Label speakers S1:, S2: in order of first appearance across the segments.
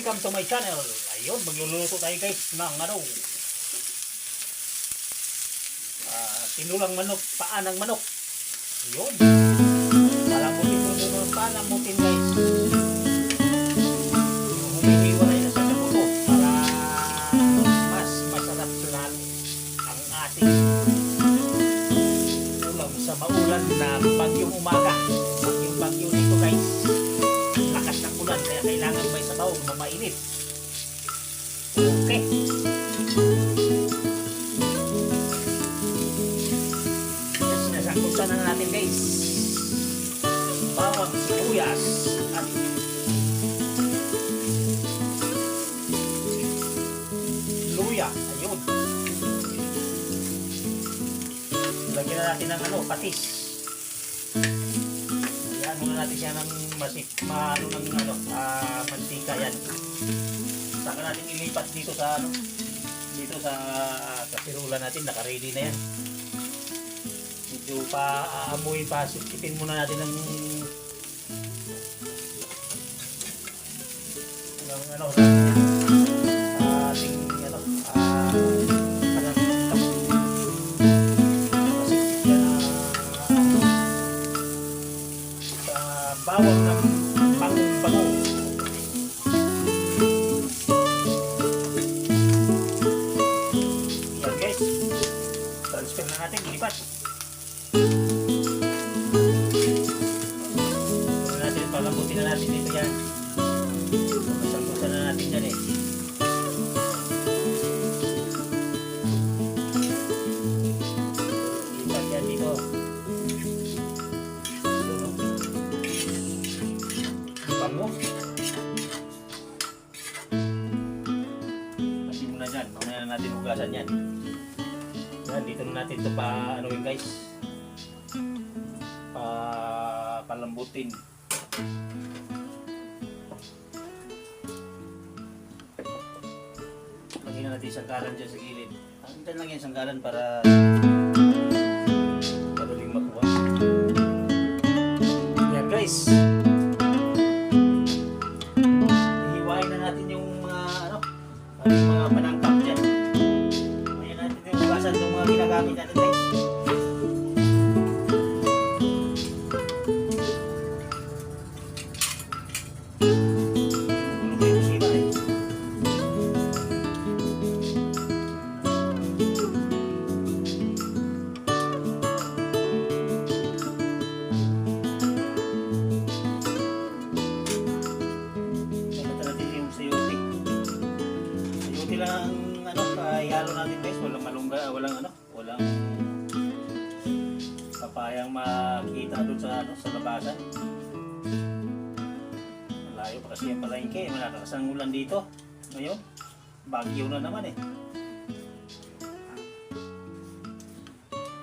S1: welcome to my channel. Ayun, magluluto tayo guys ng ano, tinulang manok, paa ng manok. Ayun, palamutin mo ng palamutin guys. Humihiwalay na sa buto para mas masarap lalo ang ating ulam sa maulan na bagyong umaga. Bagyong dito guys, lakas ng ulan kaya kailangan may sabaw na mainit. Okay, sinasakutan na natin guys bawang sibuyas at luya. Ayun, lagyan na natin ng ano, patis. Ayan, muna natin siya ng mantika yan. Saka natin ilipat dito sa ano, dito sa kasirulan natin, naka-ready na yan. Medyo paamuin pa, sipsipin muna natin ng ano, ating ano, bawang ng bango-bango. Yan guys, transfer na natin, ilipat. Palambutin na natin dito yan. Masalbusan na natin yan eh. Ilipat yan dito. Bango. Kasi muna dyan. Mamaya na natin hugasan yan. Yan, dito na natin ito pa-anuin guys. Palambutin. Lagyan na natin sangkalan dyan sa gilid. Antan lang yan sangkalan para madaling makuha. Yan guys, ihiwain na natin yung mga ano, mga panangkap dyan. Ayan natin yung hugasan ng mga ginagamit natin guys. Lang ano, ihalo natin guys, walang malungga, walang papayang makita doon sa ano, sa labasan. Malayo pa kasi yung palengke, malakas ang ulan dito. Ngayon, bagyo na naman eh.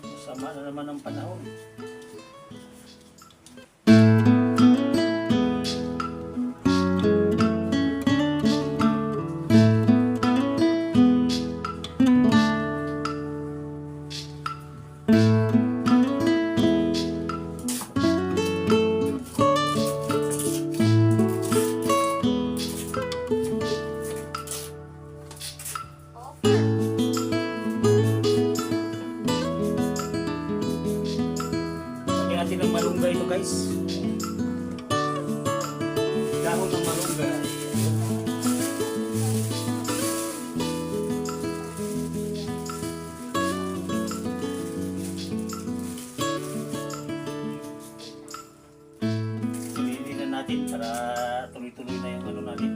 S1: Masama na naman ang panahon. Natin ng malunggay ito guys, dahon ng malunggay. Piliin na natin para tuloy-tuloy na yung ano natin,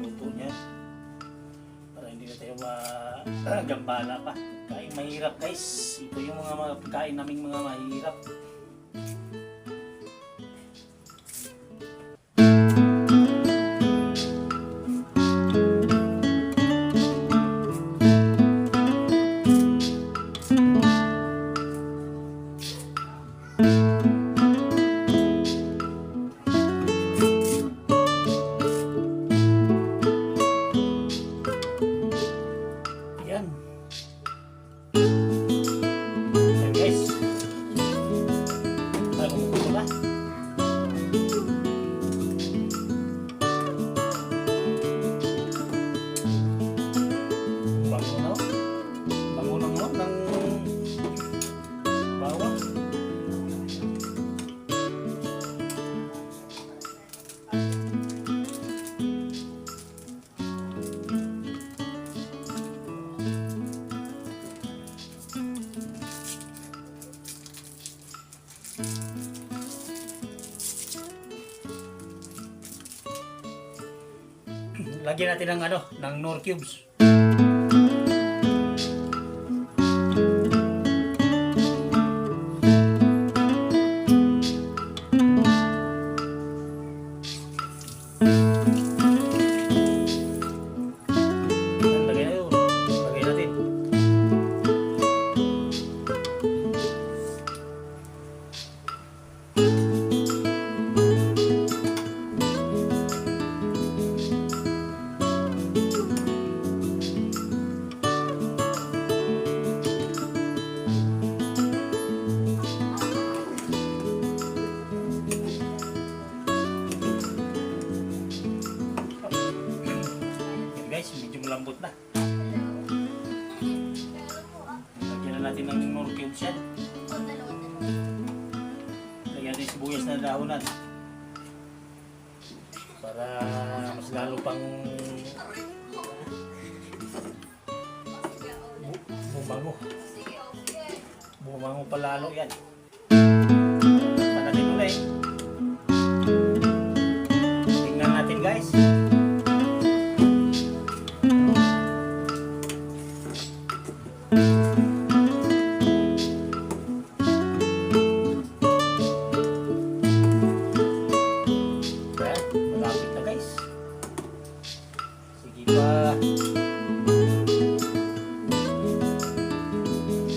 S1: luto niya, para hindi na tayo magambala pa. Kain mahirap guys, ito yung mga pagkain naming mga mahirap. Yan. Yan guys. lagyan natin ng ano, ng Knorr cubes. Lagay natin. Guys, medyo malambot na. Lagyan na natin ng Knorr cubes yan. Lagyan natin sibuyas na dahonan. Para mas lalo pang bumango. Bumango pa lalo yan. Panatin ulit. Tingnan natin guys. Malapit na guys. Sige pa.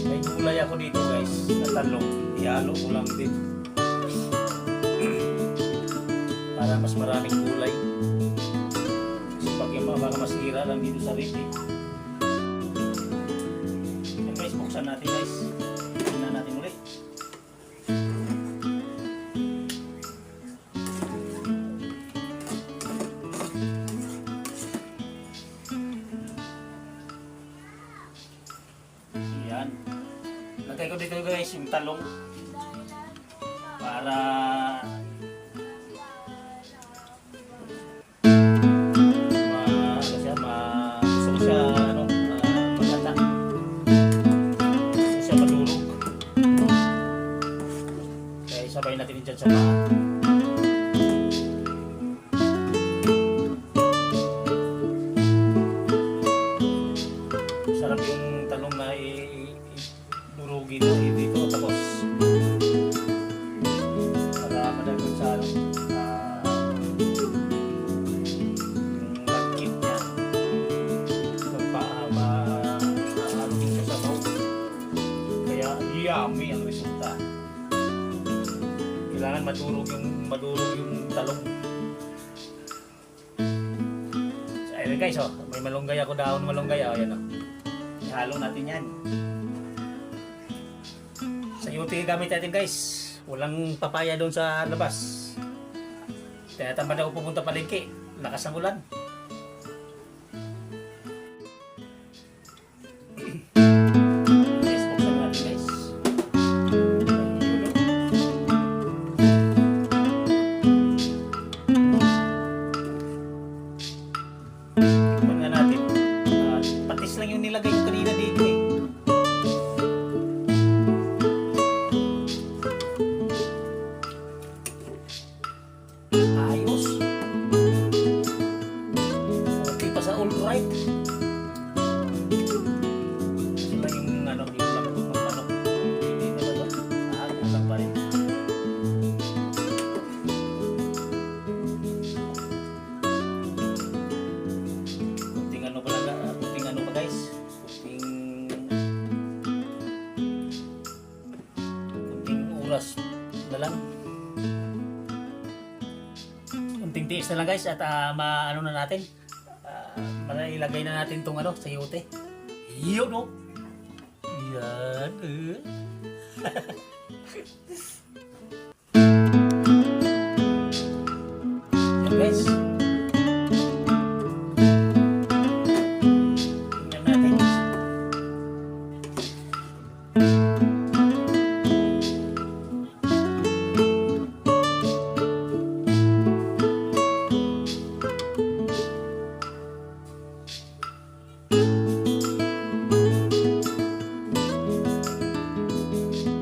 S1: May gulay ako dito guys na talong. Ihalo ko lang din. Para mas maraming gulay. Kasi pag yung baka masira lang dito sa rip. Yan guys, buksan natin guys. Tingnan natin ulit. Yan. Lagay ko dito guys yung talong para gusto ko siya ano, maganda. Gusto siya madurog. Kaya isabay natin dyan sa paa. Sarap yung talong na durugin dito tapos para madagot sa yung lagkit niya magpaalukin siya sa sabaw. Kaya yummy ang resulta. Kailangan madurog yung talong. So, ayun guys, oh, may malunggay ako, dahon malunggay, oh, ayan, oh. Ihalo natin yan. Sa UT gamit natin guys. Walang papaya doon sa labas. Kaya tamad ako pupunta palengke. Lakas ng ulan. Guys, buksan natin guys. Tignan nga natin. Patis lang yung nilagay ko kanina dito eh. Ayos. Okay pa sa all right. Ito lang yung ano, yung lambot ng manok. Hindi na ba ito? Kulang pa rin. Kunting ano pa guys. Kunting oras na lang. Kunting tiis na lang guys at maano na natin. Ilagay na natin tong ano, sayote. Yun no. Yan. Yan guys. Tingnan natin.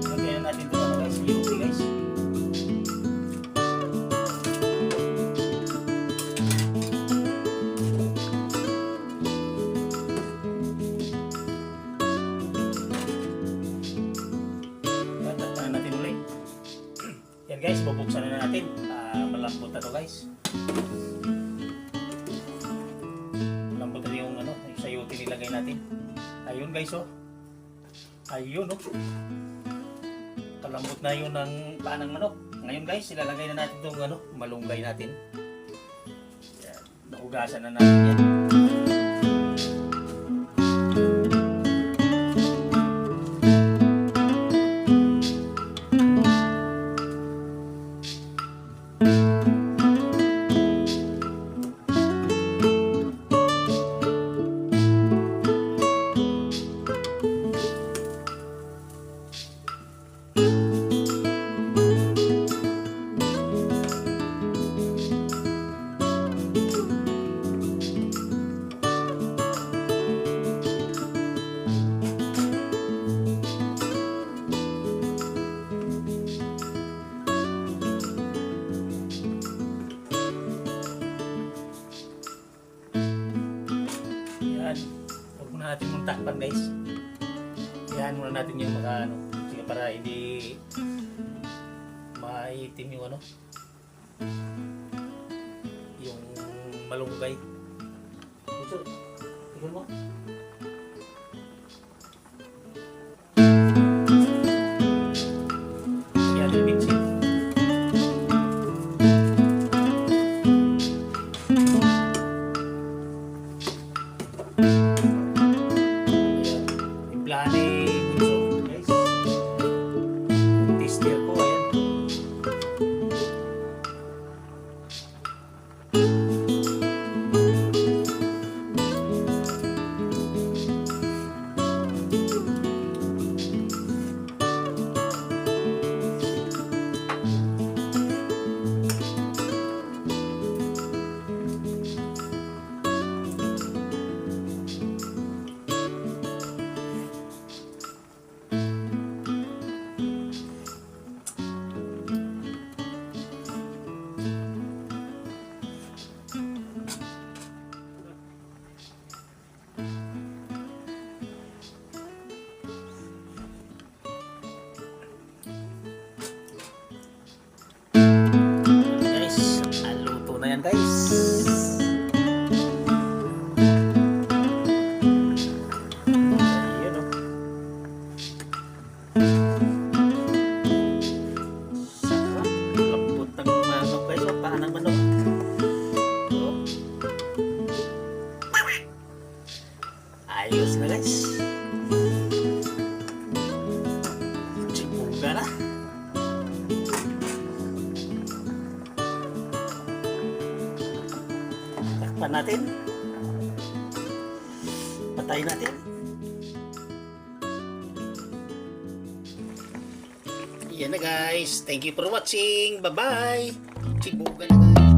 S1: Lagyan natin ito guys, yung guys, bubuksan na natin. Malambot na to guys. Malambot na yung ano, yung sayote nilagay natin. Ayun guys oh. Ayun oh. Kalambot na yun ng paa ng manok. Ngayon guys, ilalagay na natin itong ano, malunggay natin. Yan. Nahugasan na natin yan. Huwag muna natin mong takpan guys. Yan muna natin yung mga ano, sige, para hindi maitim yung ano, yung malunggay. Ito, tignan mo. Yan yung bitsin. Ayan guys. Ayan o. Sarap. Lambot ng manok guys. O, paa ng manok. O. Ayos na guys. Sibuga na. Takpan natin. Patayin natin. Yan na guys. Thank you for watching. Bye-bye. Sibugan na guys.